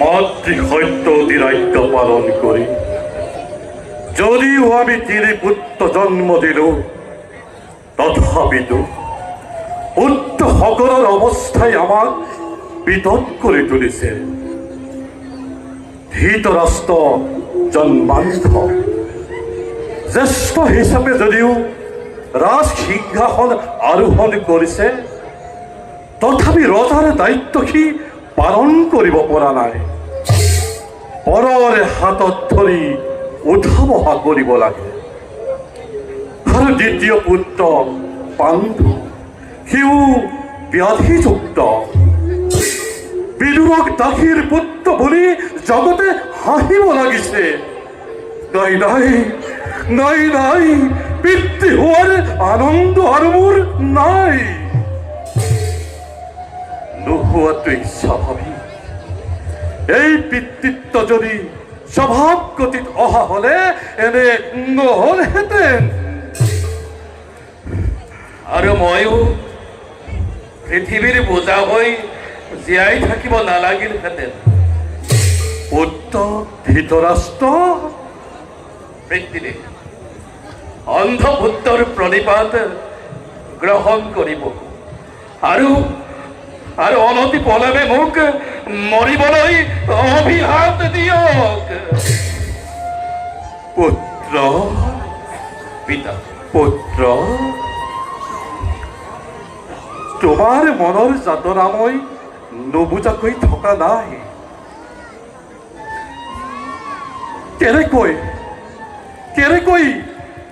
মাতৃসত্য অতিরাজ্য পালন করি যদিও আমি তিনি পুত্র জন্ম দিল তথাপিতো পুত্র সকলের অবস্থায় আমার বিতত করে তুলেছে ধৃতরাষ্ট্র জন্মান্ধ জ্যেষ্ঠ হিসাবে যদিও রাজ সিংহাসন আৰোহণ কৰিছে তথাপি ৰজাৰ দায়িত্ব সি পালন কৰিব পৰা নাই পৰৰ হাতত ধৰি উঠা বহা কৰিব লাগে আৰু দ্বিতীয় পুত্ৰ পাণ্ডু সিও ব্যাধিযুক্ত বিদুৰক দাসীৰ পুত্ৰ বুলি জগতে হাঁহিব লাগিছে নাই নাই নাই নাই পিতৃ হোৱাৰ আনন্দ আৰু মোৰ নাই নোহোৱাটোৱেই স্বাভাৱিক এই পিতৃত্ব যদি স্বভাৱ গতিত অহা হলে এনে নহলহেঁতেন আৰু ময়ো পৃথিৱীৰ বোজা হৈ জীয়াই থাকিব নালাগিলহেঁতেন পুত্ৰ ধৃতৰাষ্ট্ৰ পৃথিৱী অন্ধপুত্ৰৰ প্ৰণিপাত গ্ৰহণ কৰিব আৰু আৰু অনতি পলমে মোক মৰিবলৈ অভিশাপ দিয়ক পুত্ৰ পিতা পুত্ৰ তোমাৰ মনৰ যাতনা মই নুবুজাকৈ থকা নাই কেনেকৈ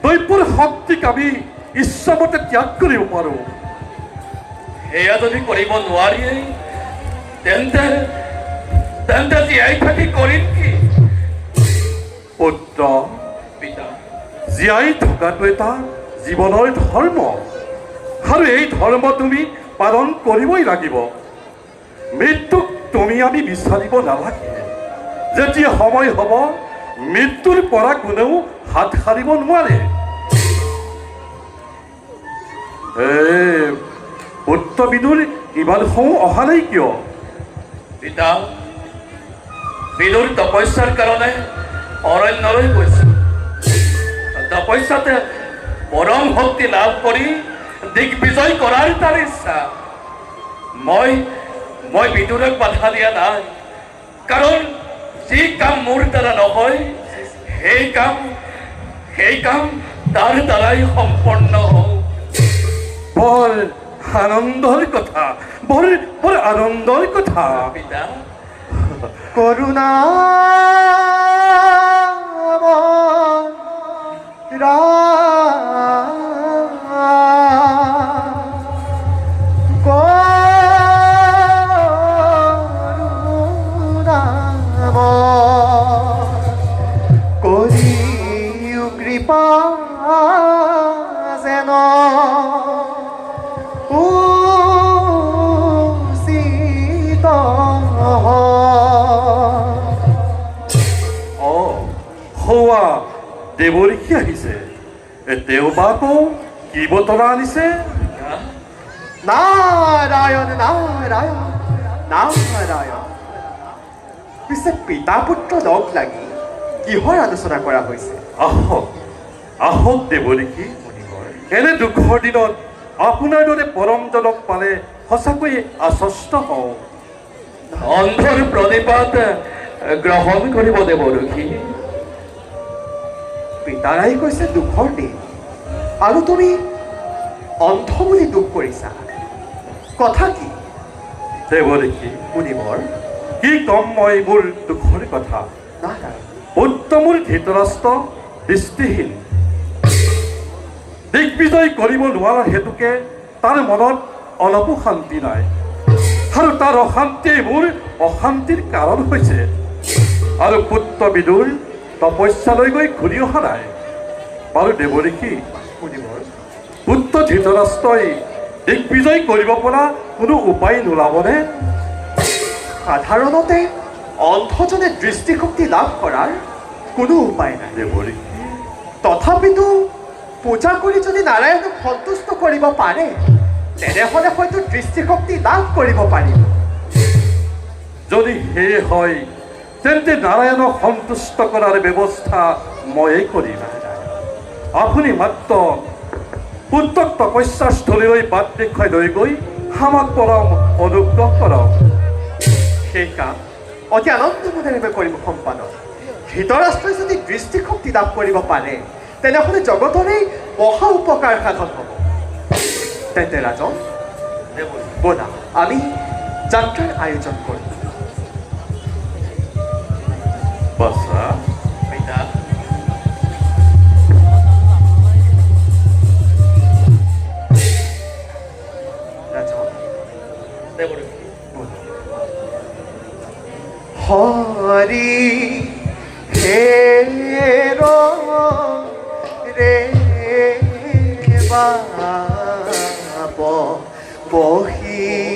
দৈৱৰ শক্তিক আমি ইচ্ছামতে ত্যাগ কৰিব পাৰোঁ সেয়া যদি কৰিব নোৱাৰিয়েই তেন্তে তেন্তে জীয়াই থাকি কৰিম কি পুত্ৰ পিতা জীয়াই থকাটো এটা জীৱনৰ ধৰ্ম আৰু এই ধৰ্ম তুমি পালন কৰিবই লাগিব মৃত্যুক তুমি আমি বিচাৰিব নালাগে যেতিয়া সময় হ'ব মৃত্যুৰ পৰা কোনেও হাত সাৰিব নোৱাৰে পুত্ৰ বিদুৰ ইমান সময় অহা নাই কিয় পিতা বিদুৰ তপস্যাৰ কাৰণে অৰণ্যলৈ গৈছে তপস্যাতে পৰম শক্তি লাভ কৰি দিগ্বিজয় কৰাৰ তাৰ ইচ্ছা মই বিদুৰক বাধা দিয়া নাই কাৰণ যি কাম মোৰ দ্বাৰা নহয় সেই কাম তাৰ দ্বাৰাই সম্পন্ন হওক বৰ আনন্দৰ কথা বৰ আনন্দৰ কথা পিতা কৰুণা কৰিও কৃপা যেন হোৱা দেৱৰীষি আহিছে তেওঁ বা আকৌ কি বতৰা আনিছে নাৰায়ণ নাৰায়ণ নাৰায়ণ পিছে পিতা পুত্ৰ লগ লাগি কিহৰ আলোচনা কৰা হৈছে আহক দেৱৰীষি এনে দুখৰ দিনত আপোনাৰ দৰে পৰমজনক পালে সঁচাকৈয়ে আশ্বস্ত হওঁ অন্ধৰ প্ৰণিপাত গ্ৰহণ কৰিব দেৱৰক্ষী পিতাৰাই কৈছে দুখৰ দিন আৰু তুমি অন্ধ বুলি দুখ কৰিছা কথা কি দেৱৰীষি মুনিবৰ কি কম মই মোৰ দুখৰ কথা নাৰায়ণ পুত্ৰ মোৰ ধৃতৰাষ্ট্ৰ দৃষ্টিহীন দিগ্বিজয় কৰিব নোৱাৰা হেতুকে তাৰ মনত অলপো শান্তি নাই আৰু তাৰ অশান্তিয়ে মোৰ অশান্তিৰ কাৰণ হৈছে আৰু পুত্ৰ বিদুৰ তপস্যালৈ গৈ ঘূৰি অহা নাই বাৰু দেৱৰীষি মুনিবৰ পুত্ৰ ধৃতৰাষ্ট্ৰই দিগ্বিজয় কৰিব পৰা কোনো উপায় নোলাবনে সাধাৰণতে অন্ধজনে দৃষ্টিশক্তি লাভ কৰাৰ কোনো উপায় নাই দেৱৰীষি তথাপিতো পূজা কৰি যদি নাৰায়ণক সন্তুষ্ট কৰিব পাৰে তেনেহ'লে হয়তো দৃষ্টিশক্তি লাভ কৰিব পাৰিব যদি সেয়ে হয় তেন্তে নাৰায়ণক সন্তুষ্ট কৰাৰ ব্যৱস্থা ময়েই কৰিম আপুনি মাত্ৰ পুত্ৰক তপস্যাস্থলীলৈ বাট দেখুৱাই লৈ গৈ আমাক পৰম অনুগ্ৰহ কৰক সেই কাম অতি আনন্দমনেৰে কৰিম সম্পাদক ধৃতৰাষ্ট্ৰই যদি দৃষ্টিশক্তি লাভ কৰিব পাৰে তেনেহ'লে জগতৰেই মহা উপকাৰ সাধন হ'ব তেন্তে ৰাজন ব'লা আমি যাত্ৰাৰ আয়োজন কৰিম বৎসা পিতা ৰাজন দেৱদেৱী হৰি হেৰ ৰে বাব বহিৰো